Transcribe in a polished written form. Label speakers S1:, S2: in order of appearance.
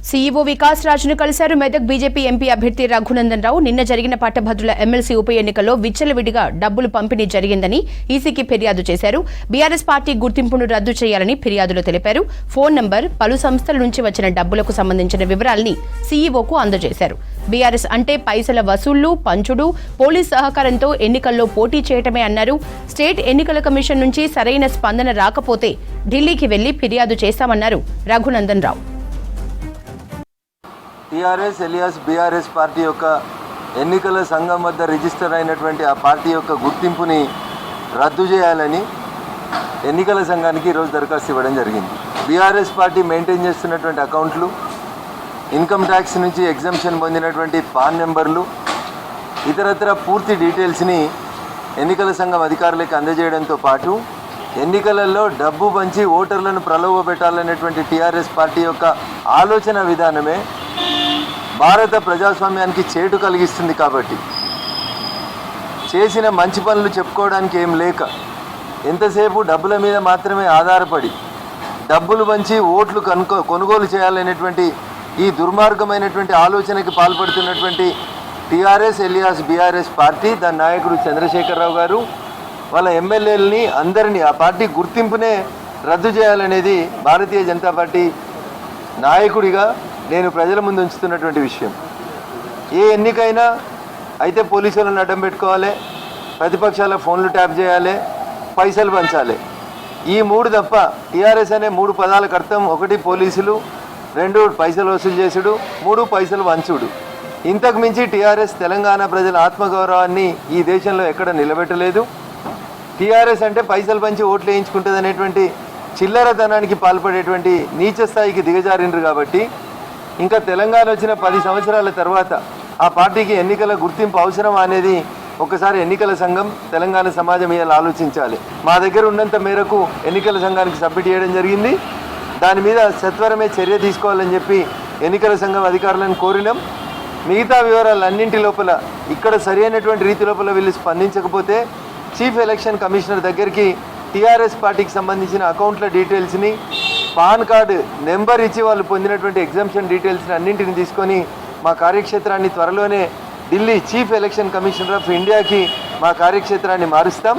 S1: CEO Vikas రాజును కలిశారు. Medak BJP MP అభ్యర్థి రఘునందన్ రావు నిన్న జరిగిన పట్టభద్రుల ఎమ్మెల్సీ ఉప ఎన్నికల్లో విచ్చలవిడిగా డబ్బులు పంపిణీ జరిగిందని ఈసీకి ఫిర్యాదు చేశారు. బీఆర్ఎస్ పార్టీ గుర్తింపును రద్దు చేయాలని ఫిర్యాదులో తెలిపారు. ఫోన్ నంబర్, పలు సంస్థల నుంచి వచ్చిన డబ్బులకు సంబంధించిన వివరాల్ని సీఈఓకు అందజేశారు. బీఆర్ఎస్ అంటే పైసల వసూళ్లు, పంచుడు, పోలీస్ సహకారంతో ఎన్నికల్లో పోటీ చేయటమే అన్నారు. స్టేట్ ఎన్నికల కమిషన్ నుంచి సరైన స్పందన రాకపోతే ఢిల్లీకి వెళ్లి ఫిర్యాదు చేస్తామన్నారు Raghunandan Rao.
S2: TRS alias BRS party యొక్క ఎన్నికల సంఘం వద్ద రిజిస్టర్ అయినటువంటి ఆ పార్టీ యొక్క గుర్తింపుని రద్దు చేయాలని ఎన్నికల సంఘానికి ఈరోజు దరఖాస్తు ఇవ్వడం జరిగింది. బీఆర్ఎస్ పార్టీ మెయింటైన్ చేస్తున్నటువంటి అకౌంట్లు, ఇన్కమ్ ట్యాక్స్ నుంచి ఎగ్జంప్షన్ పొందినటువంటి పాన్ నెంబర్లు, ఇతరత్ర పూర్తి డీటెయిల్స్ని ఎన్నికల సంఘం అధికారులకు అందజేయడంతో పాటు ఎన్నికలలో డబ్బు పంచి ఓటర్లను ప్రలోభపెట్టాలనేటువంటి టీఆర్ఎస్ పార్టీ యొక్క ఆలోచన విధానమే భారత ప్రజాస్వామ్యానికి చేటు కలిగిస్తుంది. కాబట్టి చేసిన మంచి పనులు చెప్పుకోవడానికి ఏం లేక ఎంతసేపు డబ్బుల మీద మాత్రమే ఆధారపడి డబ్బులు పంచి ఓట్లు కొనుగోలు చేయాలనేటువంటి ఈ దుర్మార్గమైనటువంటి ఆలోచనకి పాల్పడుతున్నటువంటి టీఆర్ఎస్ ఎలియాస్ బీఆర్ఎస్ పార్టీ, దాని నాయకుడు చంద్రశేఖరరావు గారు వాళ్ళ ఎమ్మెల్యేలని అందరినీ ఆ పార్టీ గుర్తింపునే రద్దు చేయాలనేది భారతీయ జనతా పార్టీ నాయకుడిగా నేను ప్రజల ముందు ఉంచుతున్నటువంటి విషయం. ఏ ఎన్నికైనా అయితే పోలీసులను అడ్డం పెట్టుకోవాలి, ప్రతిపక్షాల ఫోన్లు ట్యాప్ చేయాలి, పైసలు పంచాలి. ఈ మూడు తప్ప టీఆర్ఎస్ అనే మూడు పదాలకు అర్థం: ఒకటి పోలీసులు, రెండు పైసలు వసూలు చేసుడు, మూడు పైసలు వంచుడు. ఇంతకు మించి టీఆర్ఎస్ తెలంగాణ ప్రజల ఆత్మగౌరవాన్ని ఈ దేశంలో ఎక్కడ నిలబెట్టలేదు. టీఆర్ఎస్ అంటే పైసలు పంచి ఓట్లు వేయించుకుంటుంది అనేటువంటి చిల్లరతనానికి పాల్పడేటువంటి నీచ స్థాయికి దిగజారిండ్రు. కాబట్టి ఇంకా తెలంగాణ వచ్చిన 10 సంవత్సరాల తర్వాత ఆ పార్టీకి ఎన్నికల గుర్తింపు అవసరమా అనేది ఒకసారి ఎన్నికల సంఘం, తెలంగాణ సమాజం ఇవాళ ఆలోచించాలి. మా దగ్గర ఉన్నంత మేరకు ఎన్నికల సంఘానికి సబ్మిట్ చేయడం జరిగింది. దాని మీద సత్వరమే చర్య తీసుకోవాలని చెప్పి ఎన్నికల సంఘం అధికారులను కోరినాం. మిగతా వివరాలన్నింటి లోపల ఇక్కడ సరైనటువంటి రీతి లోపల వీళ్ళు స్పందించకపోతే చీఫ్ ఎలక్షన్ కమిషనర్ దగ్గరికి టీఆర్ఎస్ పార్టీకి సంబంధించిన అకౌంట్ల డీటెయిల్స్ని, పాన్ కార్డు నెంబర్ ఇచ్చి వాళ్ళు పొందినటువంటి ఎగ్జంప్షన్ డీటెయిల్స్ని అన్నింటిని తీసుకొని మా కార్యక్షేత్రాన్ని త్వరలోనే Delhi chief election commissioner of ఇండియాకి మా కార్యక్షేత్రాన్ని మారుస్తాం.